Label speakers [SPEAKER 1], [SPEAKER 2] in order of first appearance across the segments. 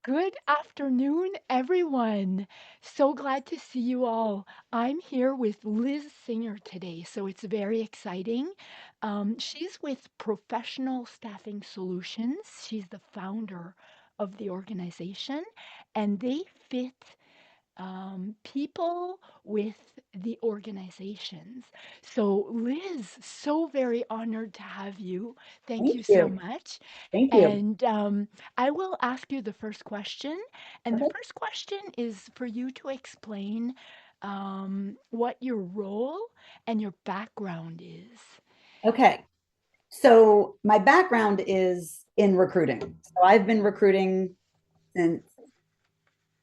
[SPEAKER 1] Good afternoon, everyone. So glad to see you all. I'm here with Liz Singer today, so it's very exciting. She's with Professional Staffing Solutions. She's the founder of the organization, and they fit people with the organizations. So, Liz, so very honored to have you. Thank
[SPEAKER 2] Thank
[SPEAKER 1] you so
[SPEAKER 2] you.
[SPEAKER 1] much.
[SPEAKER 2] Thank you.
[SPEAKER 1] And I will ask you the first question. And the
[SPEAKER 2] Okay.
[SPEAKER 1] first question is for you to explain what your role and your background is.
[SPEAKER 2] Okay. So my background is in recruiting. So I've been recruiting since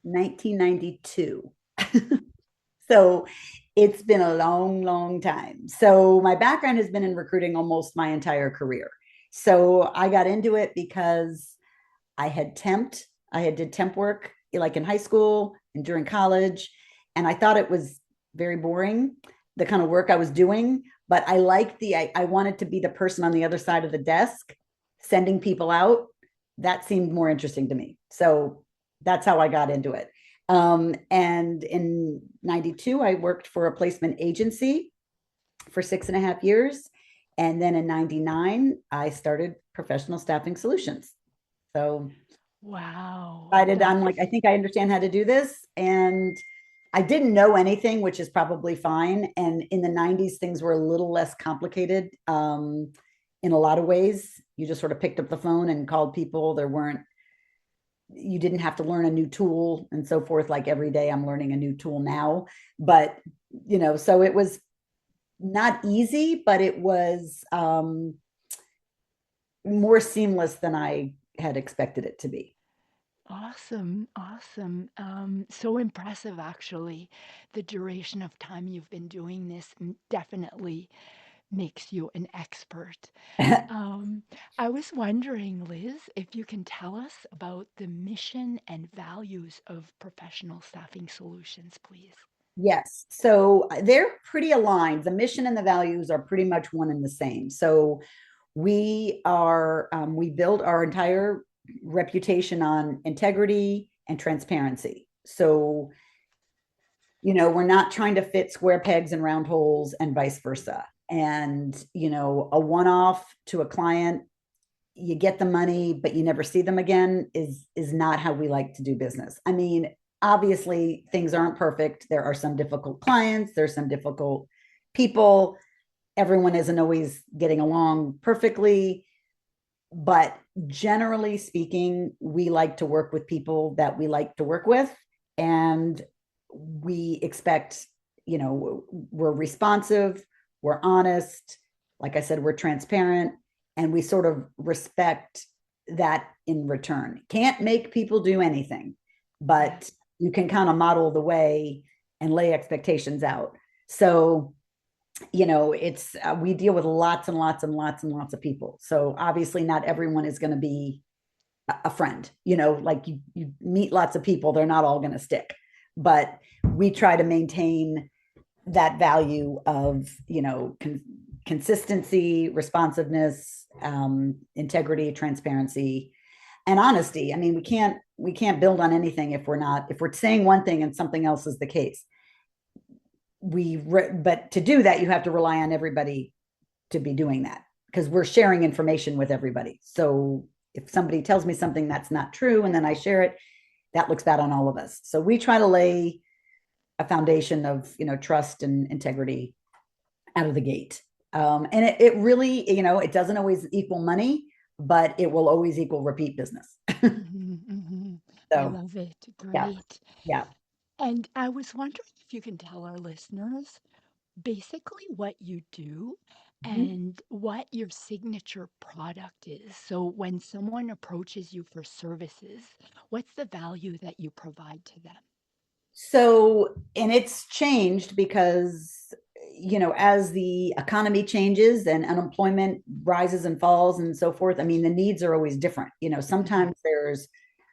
[SPEAKER 2] 1992. So it's been a long, long time. So my background has been in recruiting almost my entire career. So I got into it because I had temped, I had did temp work like in high school and during college, and I thought it was very boring, the kind of work I was doing. But I liked I wanted to be the person on the other side of the desk, sending people out. That seemed more interesting to me. So that's how I got into it. And in 92, I worked for a placement agency for 6.5 years. And then in 99, I started Professional Staffing Solutions. So
[SPEAKER 1] Wow,
[SPEAKER 2] decided I'm like, I think I understand how to do this. And I didn't know anything, which is probably fine. And in the 90s, things were a little less complicated in a lot of ways. You just sort of picked up the phone and called people. You didn't have to learn a new tool and so forth. Like every day, I'm learning a new tool now. But, so it was not easy, but it was more seamless than I had expected it to be.
[SPEAKER 1] awesome, awesome. So impressive, actually. The duration of time you've been doing this definitely makes you an expert. Um, I was wondering, Liz, if you can tell us about the mission and values of Professional Staffing Solutions, please.
[SPEAKER 2] Yes. So they're pretty aligned. The mission and the values are pretty much one and the same. So we build our entire reputation on integrity and transparency. So, we're not trying to fit square pegs in round holes and vice versa. And, a one off to a client, you get the money, but you never see them again is not how we like to do business. I mean, obviously things aren't perfect. There are some difficult clients, there's some difficult people. Everyone isn't always getting along perfectly, but generally speaking, we like to work with people that we like to work with, and we expect, we're responsive, we're honest, like I said, we're transparent, and we sort of respect that in return. Can't make people do anything,
[SPEAKER 1] Yes.
[SPEAKER 2] but you can kind of model the way and lay expectations out. So it's we deal with lots and lots and lots and lots of people. So obviously not everyone is going to be a friend. Like you meet lots of people, they're not all going to stick. But we try to maintain that value of, consistency, responsiveness, integrity, transparency, and honesty. I mean, we can't build on anything if we're saying one thing and something else is the case. But to do that, you have to rely on everybody to be doing that, because we're sharing information with everybody. So if somebody tells me something that's not true and then I share it, that looks bad on all of us. So we try to lay a foundation of, trust and integrity out of the gate. And it really, it doesn't always equal money, but it will always equal repeat business.
[SPEAKER 1] I
[SPEAKER 2] So
[SPEAKER 1] love it.
[SPEAKER 2] yeah,
[SPEAKER 1] Great.
[SPEAKER 2] yeah.
[SPEAKER 1] And I was wondering if you can tell our listeners basically what you do
[SPEAKER 2] Mhm.
[SPEAKER 1] and what your signature product is. So when someone approaches you for services, what's the value that you provide to them?
[SPEAKER 2] So, and it's changed because, as the economy changes and unemployment rises and falls and so forth, I mean, the needs are always different.
[SPEAKER 1] Mhm.
[SPEAKER 2] Sometimes there's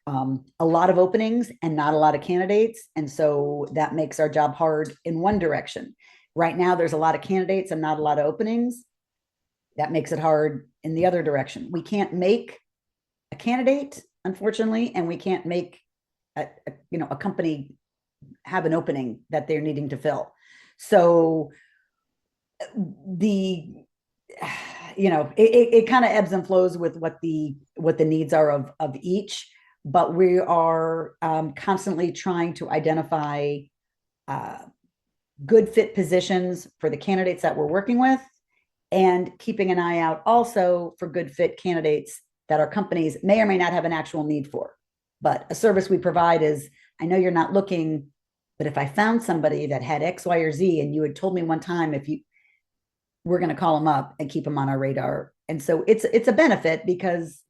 [SPEAKER 2] a lot of openings and not a lot of candidates. And so that makes our job hard in one direction. Right now, there's a lot of candidates and not a lot of openings. That makes it hard in the other direction. We can't make a candidate unfortunately, and we can't make a company have an opening that they're needing to fill. So the it kind of ebbs and flows with what the needs are of each, but we are constantly trying to identify uh, good fit positions for the candidates that we're working with, and keeping an eye out also for good fit candidates that our companies may or may not have an actual need for. But a service we provide is, I know you're not looking, but if I found somebody that had X, Y, or Z, and you had told me one time, if you, we're going to call them up and keep them on our radar. And so it's a benefit, because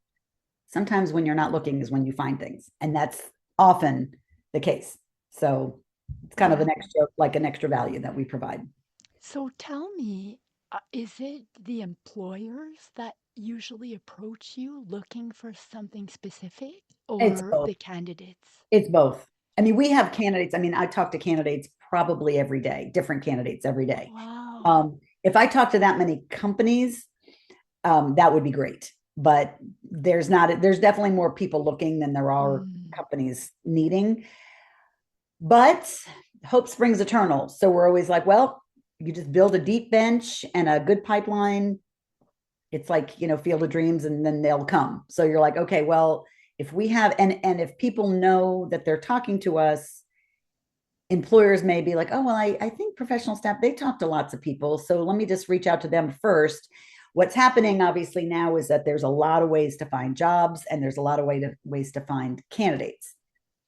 [SPEAKER 2] sometimes when you're not looking is when you find things, and that's often the case. So it's kind of
[SPEAKER 1] Yeah.
[SPEAKER 2] an extra, like an extra value that we provide.
[SPEAKER 1] So tell me, is it the employers that usually approach you looking for something specific
[SPEAKER 2] It's
[SPEAKER 1] or
[SPEAKER 2] both.
[SPEAKER 1] the candidates?
[SPEAKER 2] It's both. I mean, we have candidates. I mean, I talk to candidates probably every day, different candidates every day.
[SPEAKER 1] Wow.
[SPEAKER 2] If I talk to that many companies, that would be great. But there's definitely more people looking than there are
[SPEAKER 1] Mm,
[SPEAKER 2] companies needing. But hope springs eternal. So we're always like, well, you just build a deep bench and a good pipeline. It's like, field of dreams, and then they'll come. So you're like, okay, well, if we have, and if people know that they're talking to us, employers may be like, oh, well, I think professional staff, they talk to lots of people, so let me just reach out to them first. What's happening obviously now is that there's a lot of ways to find jobs, and there's a lot of ways to find candidates.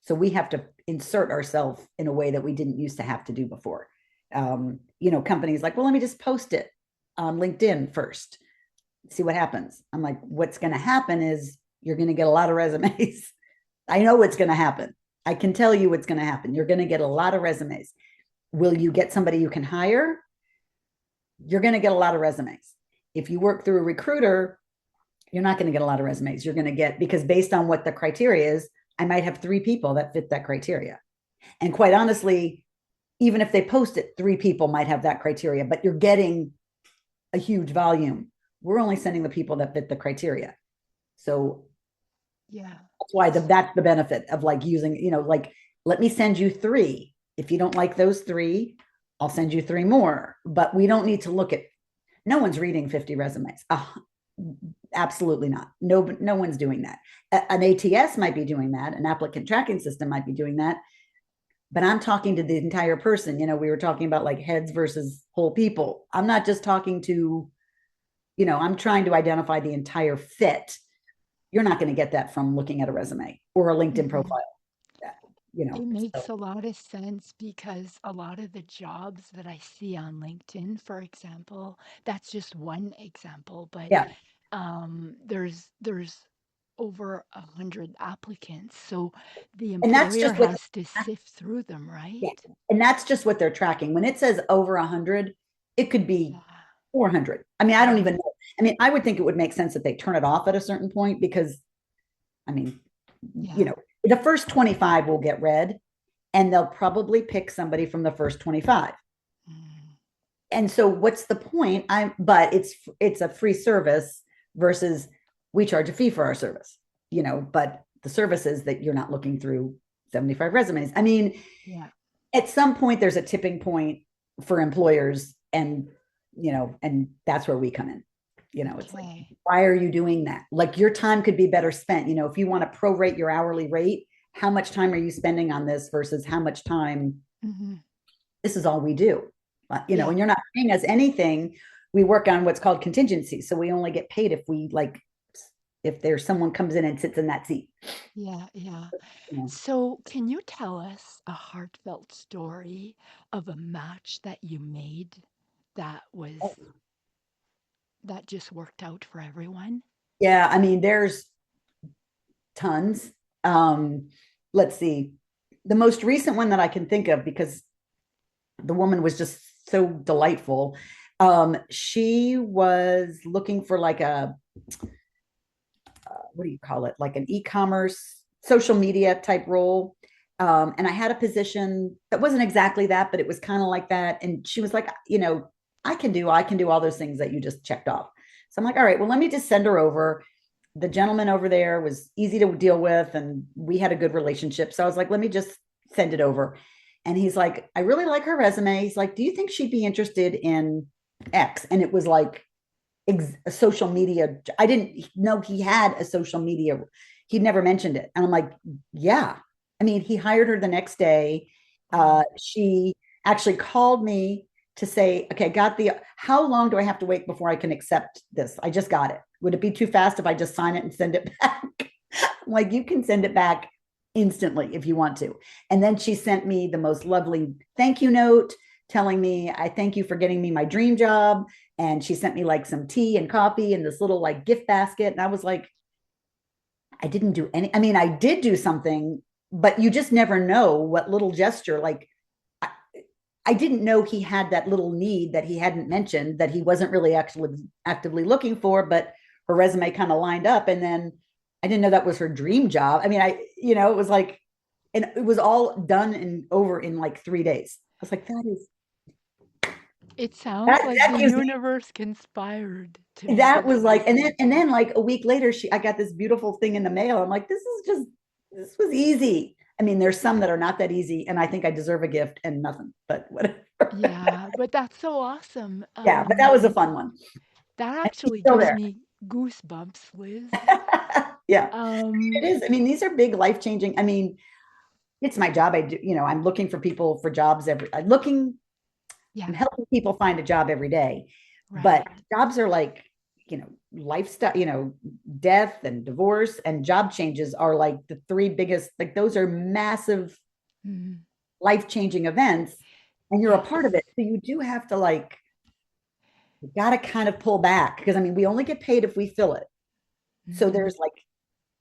[SPEAKER 2] So we have to insert ourselves in a way that we didn't used to have to do before. Companies like, well, let me just post it on LinkedIn first, see what happens. I'm like, what's going to happen is you're going to get a lot of resumes. I know what's going to happen. I can tell you what's going to happen. You're going to get a lot of resumes. Will you get somebody you can hire? You're going to get a lot of resumes. If you work through a recruiter, you're not going to get a lot of resumes. You're going to get, because based on what the criteria is, I might have 3 people that fit that criteria. And quite honestly, even if they post it, 3 people might have that criteria, but you're getting a huge volume. We're only sending the people that fit the criteria. So
[SPEAKER 1] yeah.
[SPEAKER 2] that's why that's the benefit of like using, like, let me send you 3. If you don't like those 3, I'll send you 3 more. But we don't need to look at, no one's reading 50 resumes. Absolutely not. No one's doing that. An ATS might be doing that. An applicant tracking system might be doing that. But I'm talking to the entire person. We were talking about like heads versus whole people. I'm not just talking to, I'm trying to identify the entire fit. You're not going to get that from looking at a resume or a LinkedIn
[SPEAKER 1] Hmm.
[SPEAKER 2] profile.
[SPEAKER 1] It
[SPEAKER 2] So
[SPEAKER 1] makes a lot of sense because a lot of the jobs that I see on LinkedIn, for example, that's just one example, but
[SPEAKER 2] yeah,
[SPEAKER 1] there's over 100 applicants, so the
[SPEAKER 2] and that's
[SPEAKER 1] employer
[SPEAKER 2] just what,
[SPEAKER 1] has to sift through them,
[SPEAKER 2] yeah,
[SPEAKER 1] right?
[SPEAKER 2] and that's just what they're tracking. When it says over 100, it could be
[SPEAKER 1] Yeah.
[SPEAKER 2] 400. I mean, I don't even
[SPEAKER 1] Mm,
[SPEAKER 2] know. I mean, I would think it would make sense that they turn it off at a certain point, because I mean, you
[SPEAKER 1] yeah.
[SPEAKER 2] know, the first 25 will get read, and they'll probably pick somebody from the first 25.
[SPEAKER 1] Mm,
[SPEAKER 2] And so what's the point? But it's a free service versus we charge a fee for our service, but the service is that you're not looking through 75 resumes. I mean,
[SPEAKER 1] yeah.
[SPEAKER 2] at some point there's a tipping point for employers, and that's where we come in. It's like,
[SPEAKER 1] Okay.
[SPEAKER 2] why are you doing that? Like, your time could be better spent. If you want to prorate your hourly rate, how much time are you spending on this versus how much time,
[SPEAKER 1] Hmm.
[SPEAKER 2] this is all we do.
[SPEAKER 1] Yeah.
[SPEAKER 2] And you're not paying us anything. We work on what's called contingency. So we only get paid if we like, if there's someone comes in and sits in that seat.
[SPEAKER 1] Yeah. Yeah.
[SPEAKER 2] You know.
[SPEAKER 1] So, can you tell us a heartfelt story of a match that you made that was that just worked out for everyone?
[SPEAKER 2] Yeah, I mean, there's tons. Um, let's see. The most recent one that I can think of, because the woman was just so delightful. She was looking for like a, what do you call it? Like an e-commerce, social media type role. And I had a position that wasn't exactly that, but it was kind of like that. And she was like, I can do all those things that you just checked off. So I'm like, all right, well, let me just send her over. the gentleman over there was easy to deal with, and we had a good relationship. So I was like, let me just send it over. And he's like, I really like her resume. He's like, do you think she'd be interested in X? And it was like a social media. I didn't know he had a social media. He'd never mentioned it. And I'm like, yeah. I mean, he hired her the next day.
[SPEAKER 1] Wow.
[SPEAKER 2] She actually called me to say, okay, I got how long do I have to wait before I can accept this? I just got it. Would it be too fast if I just sign it and send it back? I'm like, you can send it back instantly if you want to. And then she sent me the most lovely thank you note telling me, I thank you for getting me my dream job. And she sent me like some tea and coffee and this little like gift basket. And I was like, I didn't do any, I mean, I did do something, but you just never know what little gesture, like, I, I didn't know he had that little need that he hadn't mentioned that he wasn't really actually actively looking for, but her resume kind of lined up. And then I didn't know that was her dream job. I mean, it was like, and it was all done and over in like 3 days. I was like,
[SPEAKER 1] It sounds like
[SPEAKER 2] that
[SPEAKER 1] the
[SPEAKER 2] gives me
[SPEAKER 1] universe conspired to make
[SPEAKER 2] that
[SPEAKER 1] it
[SPEAKER 2] was like,
[SPEAKER 1] happen.
[SPEAKER 2] and then like a week later, I got this beautiful thing in the mail. I'm like, this was easy. I mean, there's some that are not that easy, and I think I deserve a gift and nothing, but whatever.
[SPEAKER 1] Yeah, but that's so awesome.
[SPEAKER 2] Yeah, but that was a fun one.
[SPEAKER 1] That
[SPEAKER 2] And she's
[SPEAKER 1] actually
[SPEAKER 2] still
[SPEAKER 1] gives
[SPEAKER 2] there.
[SPEAKER 1] me goosebumps, Liz.
[SPEAKER 2] Yeah, it
[SPEAKER 1] Um,
[SPEAKER 2] is. I mean, these are big life changing. I mean, it's my job. I do, I'm looking for people for jobs
[SPEAKER 1] yeah,
[SPEAKER 2] I'm helping people find a job every day, but
[SPEAKER 1] right.
[SPEAKER 2] jobs are like, lifestyle, death and divorce and job changes are like the three biggest, like those are massive
[SPEAKER 1] Mm,
[SPEAKER 2] life changing events, and you're a part of
[SPEAKER 1] yes.
[SPEAKER 2] it. So you do have to like, you got to kind of pull back because I mean, we only get paid if we fill it. So
[SPEAKER 1] Hmm.
[SPEAKER 2] there's like,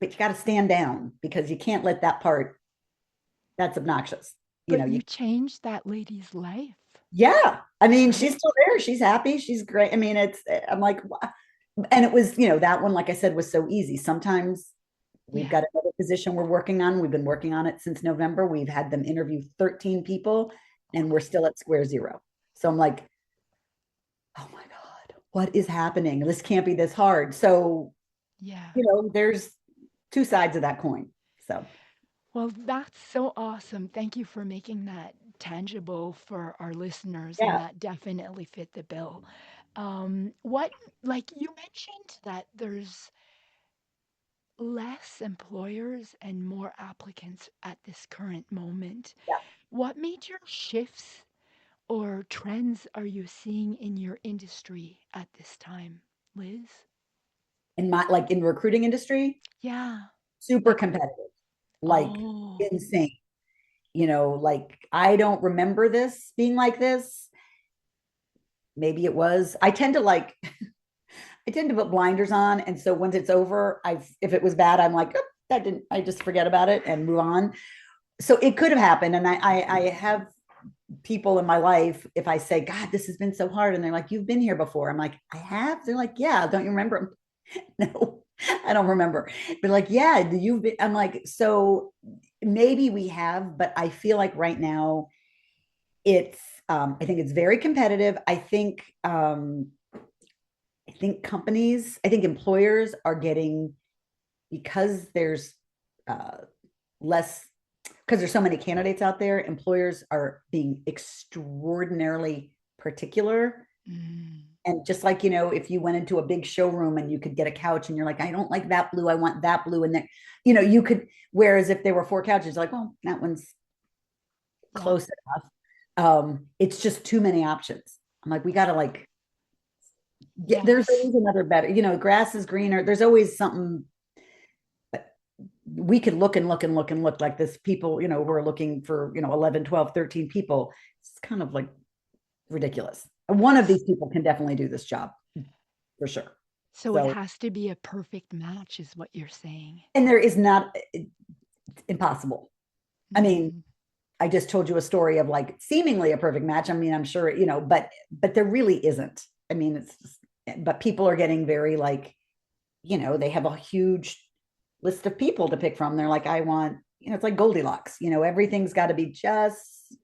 [SPEAKER 2] but you got to stand down because you can't let that part, that's obnoxious.
[SPEAKER 1] But
[SPEAKER 2] You
[SPEAKER 1] you changed that lady's life,
[SPEAKER 2] Yeah. I mean, she's
[SPEAKER 1] right?
[SPEAKER 2] still there. She's happy. She's great. I mean, I'm like, and it was, that one, like I said, was so easy. Sometimes we've
[SPEAKER 1] Yeah.
[SPEAKER 2] got another position we're working on. We've been working on it since November. We've had them interview 13 people and we're still at square zero. So I'm like, oh my God, what is happening? This can't be this hard. So,
[SPEAKER 1] Yeah.
[SPEAKER 2] there's two sides of that coin. So,
[SPEAKER 1] Well, that's so awesome. Thank you for making that tangible for our listeners, and
[SPEAKER 2] yeah.
[SPEAKER 1] that definitely fit the bill. What, like you mentioned, that there's less employers and more applicants at this current moment.
[SPEAKER 2] Yeah.
[SPEAKER 1] What major shifts or trends are you seeing in your industry at this time, Liz?
[SPEAKER 2] In my, like in recruiting industry,
[SPEAKER 1] Yeah.
[SPEAKER 2] super
[SPEAKER 1] Like,
[SPEAKER 2] competitive, like
[SPEAKER 1] oh,
[SPEAKER 2] insane. Like I don't remember this being like this. Maybe it was. I tend to put blinders on. And so once it's over, if it was bad, I'm like, oh, that didn't, I just forget about it and move on. So it could have happened. And I have people in my life, if I say, God, this has been so hard. And they're like, you've been here before. I'm like, I have. They're like, yeah, don't you remember? No, I don't remember. But like, yeah, you've been, I'm like, so maybe we have, but I feel like right now it's I think it's very competitive. I think companies, I think employers are getting, because there's uh, less, because there's so many candidates out there, employers are being extraordinarily particular.
[SPEAKER 1] mm,
[SPEAKER 2] And just like, if you went into a big showroom and you could get a couch and you're like, I don't like that blue, I want that blue. And then, you could, whereas if there were four couches, like, well, that one's
[SPEAKER 1] yeah.
[SPEAKER 2] close enough. It's just too many options. I'm like, we got to like, there's
[SPEAKER 1] Yes.
[SPEAKER 2] always another better, grass is greener. There's always something. We could look and look and look and look like this people, who are looking for, 11, 12, 13 people. It's kind of like ridiculous. One of these people can definitely do this job for sure.
[SPEAKER 1] So it
[SPEAKER 2] So,
[SPEAKER 1] has to be a perfect match, is what you're saying.
[SPEAKER 2] and there is not, it's impossible. I mean,
[SPEAKER 1] Mm,
[SPEAKER 2] I just told you a story of like seemingly a perfect match. I mean, I'm sure, but there really isn't. I mean, it's just, but people are getting very like, they have a huge list of people to pick from. They're like, I want, it's like Goldilocks, everything's got to be just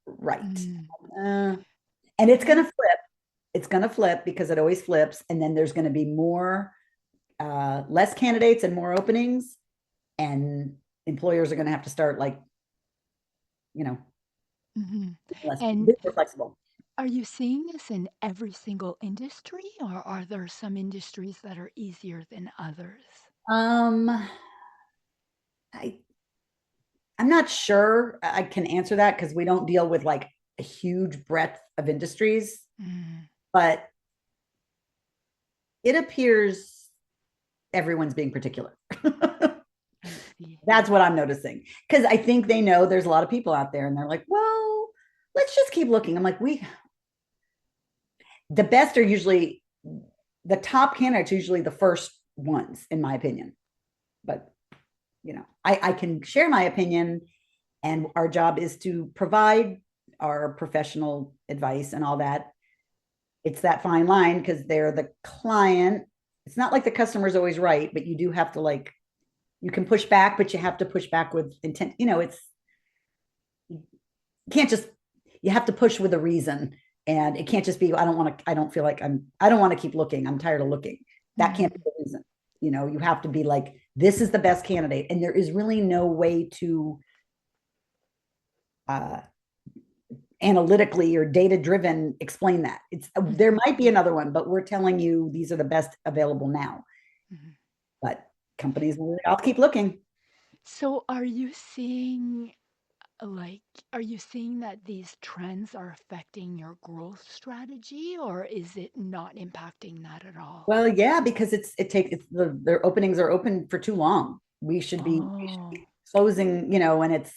[SPEAKER 2] right.
[SPEAKER 1] mm.
[SPEAKER 2] Uh, and it's going to
[SPEAKER 1] Well,
[SPEAKER 2] flip. It's going to flip because it always flips. And then there's going to be more. less candidates and more openings, and employers are going to have to start like, you know,
[SPEAKER 1] Hmm.
[SPEAKER 2] less,
[SPEAKER 1] And
[SPEAKER 2] bit more flexible.
[SPEAKER 1] are you seeing this in every single industry, or are there some industries that are easier than others?
[SPEAKER 2] Um, I I'm not sure I can answer that because we don't deal with like a huge breadth of industries,
[SPEAKER 1] Mm,
[SPEAKER 2] but it appears everyone's being particular.
[SPEAKER 1] I see.
[SPEAKER 2] That's what I'm noticing. Because I think they know there's a lot of people out there and they're like, well, let's just keep looking. I'm like, the best are usually the top candidates, usually the first ones, in my opinion. But, I can share my opinion, and our job is to provide our professional advice and all that. It's that fine line because they're the client. It's not like the customer's always right, but you do have to like, you can push back, but you have to push back with intent. It's, you can't just, you have to push with a reason. And it can't just be, I don't feel like I don't want to keep looking. I'm tired of looking. That can't be
[SPEAKER 1] Mm,
[SPEAKER 2] the reason. You have to be like, this is the best candidate. And there is really no way to uh, analytically or data driven explain that. There
[SPEAKER 1] mhm,
[SPEAKER 2] might be another one, but we're telling you these are the best available now.
[SPEAKER 1] mhm.
[SPEAKER 2] But companies will, I'll keep looking.
[SPEAKER 1] So like, are you seeing that these trends are affecting your growth strategy, or is it not impacting that at all?
[SPEAKER 2] Well, yeah, because their openings are open for too long. We should be
[SPEAKER 1] Oh,
[SPEAKER 2] closing, and it's,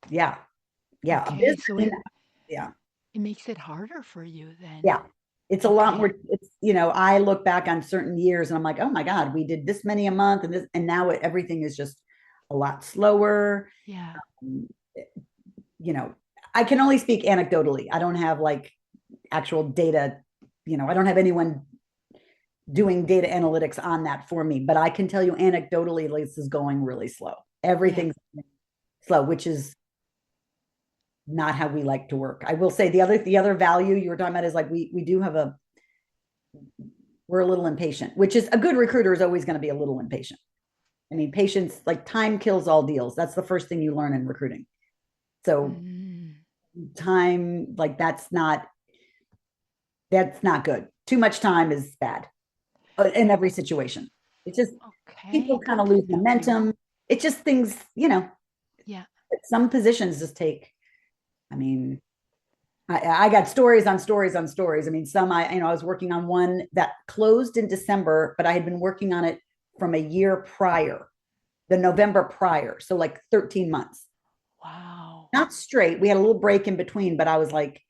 [SPEAKER 2] yeah, yeah, a
[SPEAKER 1] okay.
[SPEAKER 2] business,
[SPEAKER 1] So
[SPEAKER 2] I mean, yeah,
[SPEAKER 1] it makes it harder for you then.
[SPEAKER 2] yeah. It's a lot
[SPEAKER 1] Okay.
[SPEAKER 2] more. I look back on certain years and I'm like, oh my God, we did this many a month, and now everything is just a lot slower.
[SPEAKER 1] Yeah.
[SPEAKER 2] Um, you know, I can only speak anecdotally. I don't have like actual data. I don't have anyone doing data analytics on that for me, but I can tell you anecdotally, this is going really slow.
[SPEAKER 1] Yeah.
[SPEAKER 2] Everything's slow, which is not how we like to work. I will say the other value you were talking about is like we do have we're a little impatient, which is a good recruiter is always going to be a little impatient. I mean, patience, like time kills all deals. That's the first thing you learn in recruiting. So
[SPEAKER 1] Mm,
[SPEAKER 2] time, like that's not good. Too much time is bad in every situation. It's just
[SPEAKER 1] okay.
[SPEAKER 2] people kind
[SPEAKER 1] Good
[SPEAKER 2] of
[SPEAKER 1] to
[SPEAKER 2] lose
[SPEAKER 1] know.
[SPEAKER 2] momentum. It's just things,
[SPEAKER 1] Yeah.
[SPEAKER 2] some positions just take, I mean, I got stories on stories on stories. I mean, I was working on one that closed in December, but I had been working on it from a year prior, the November prior. So like 13 months,
[SPEAKER 1] Wow.
[SPEAKER 2] not straight. We had a little break in between, but I was like,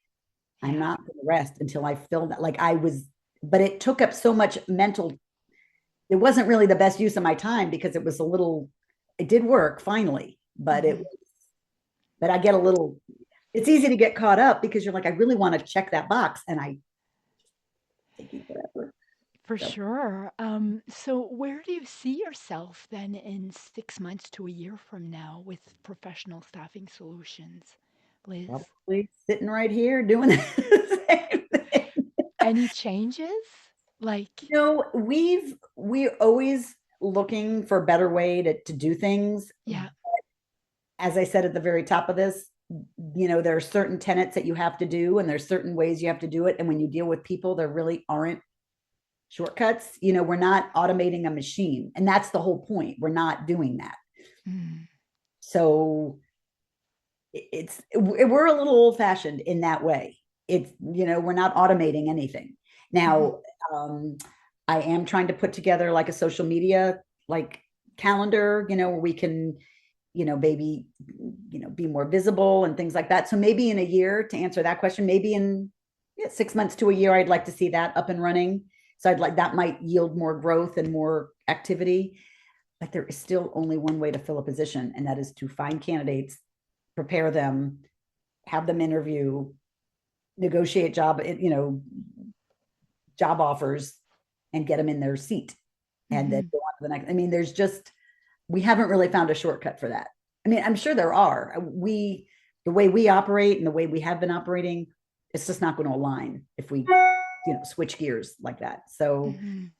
[SPEAKER 2] I'm
[SPEAKER 1] Yeah.
[SPEAKER 2] not going to rest until I filled that. But it took up so much mental. It wasn't really the best use of my time because it did work finally,
[SPEAKER 1] Hmm.
[SPEAKER 2] but I get a little, it's easy to get caught up because you're like, I really want to check that box and I taking forever.
[SPEAKER 1] For
[SPEAKER 2] So
[SPEAKER 1] sure. So where do you see yourself then in 6 months to a year from now with professional staffing solutions, Liz?
[SPEAKER 2] probably sitting right here doing the same thing.
[SPEAKER 1] Any changes? Like,
[SPEAKER 2] We're always looking for a better way to do things.
[SPEAKER 1] yeah.
[SPEAKER 2] As I said at the very top of this, there are certain tenets that you have to do, and there's certain ways you have to do it. And when you deal with people, there really aren't shortcuts. We're not automating a machine, and that's the whole point. We're not doing that.
[SPEAKER 1] Mm,
[SPEAKER 2] So we're a little old fashioned in that way. We're not automating anything
[SPEAKER 1] mhm,
[SPEAKER 2] now. um, I am trying to put together like a social media like calendar, where we can, maybe, be more visible and things like that. So maybe in a year, to answer that question, maybe in, yeah, 6 months to a year, I'd like to see that up and running. So that might yield more growth and more activity. But there is still only one way to fill a position, and that is to find candidates, prepare them, have them interview, negotiate job offers, and get them in their seat, and then
[SPEAKER 1] mhm,
[SPEAKER 2] go on to the next. I mean, we haven't really found a shortcut for that. I mean, I'm sure there are. The way we operate and the way we have been operating, it's just not going to align if we, switch gears like that. So
[SPEAKER 1] mhm.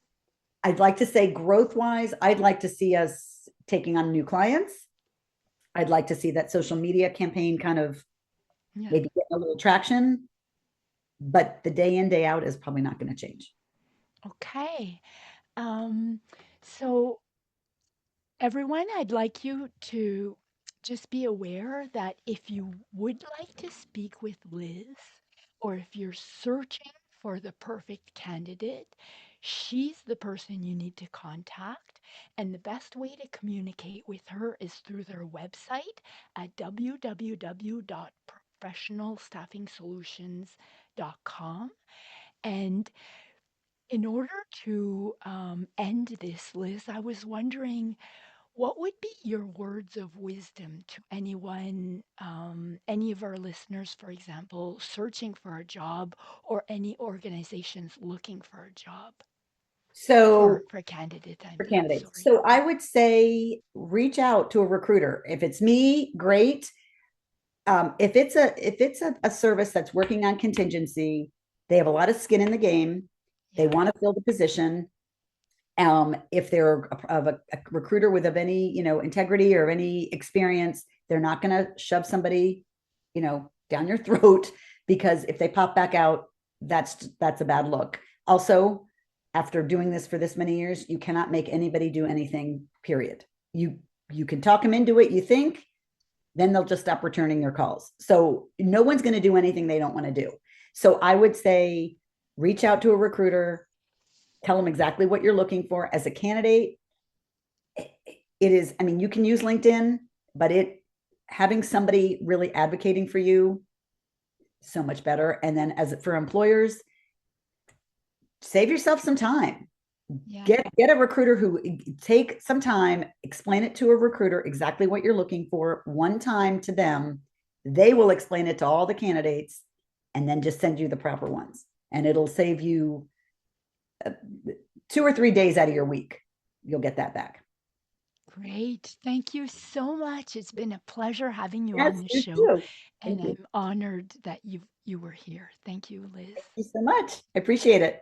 [SPEAKER 2] I'd like to say growth wise, I'd like to see us taking on new clients. I'd like to see that social media campaign kind of
[SPEAKER 1] Yeah.
[SPEAKER 2] maybe getting a little traction, but the day in, day out is probably not going to change.
[SPEAKER 1] Okay. Um, so everyone, I'd like you to just be aware that if you would like to speak with Liz, or if you're searching for the perfect candidate, she's the person you need to contact. And the best way to communicate with her is through their website at www.professionalstaffingsolutions.com. And in order to end this, Liz, I was wondering what would be your words of wisdom to anyone, any of our listeners, for example, searching for a job or any organizations looking for a job?
[SPEAKER 2] So
[SPEAKER 1] For candidates,
[SPEAKER 2] for
[SPEAKER 1] I'm
[SPEAKER 2] candidates,
[SPEAKER 1] sorry.
[SPEAKER 2] so I would say reach out to a recruiter. If it's me, great. If it's a service that's working on contingency, they have a lot of skin in the game. They
[SPEAKER 1] Yeah,
[SPEAKER 2] want to fill the position. If they're a recruiter with of any integrity or any experience, they're not going to shove somebody down your throat, because if they pop back out, that's a bad look. Also, after doing this for this many years, you cannot make anybody do anything, period. You can talk them into it, you think, then they'll just stop returning your calls. So no one's going to do anything they don't want to do. So I would say reach out to a recruiter, tell them exactly what you're looking for as a candidate. It is, I mean, you can use LinkedIn, but having somebody really advocating for you, so much better. And then as for employers, save yourself some time.
[SPEAKER 1] yeah,
[SPEAKER 2] Get a recruiter who take some time, explain it to a recruiter exactly what you're looking for one time to them. They will explain it to all the candidates and then just send you the proper ones. And it'll save you uh, 2 or 3 days out of your week. You'll get that back.
[SPEAKER 1] great. Thank you so much. It's been a pleasure having you on
[SPEAKER 2] Yes,
[SPEAKER 1] the
[SPEAKER 2] you
[SPEAKER 1] show,
[SPEAKER 2] too.
[SPEAKER 1] and
[SPEAKER 2] Thank you.
[SPEAKER 1] I'm honored that you were here. Thank you, Liz.
[SPEAKER 2] Thank you so much. I appreciate it.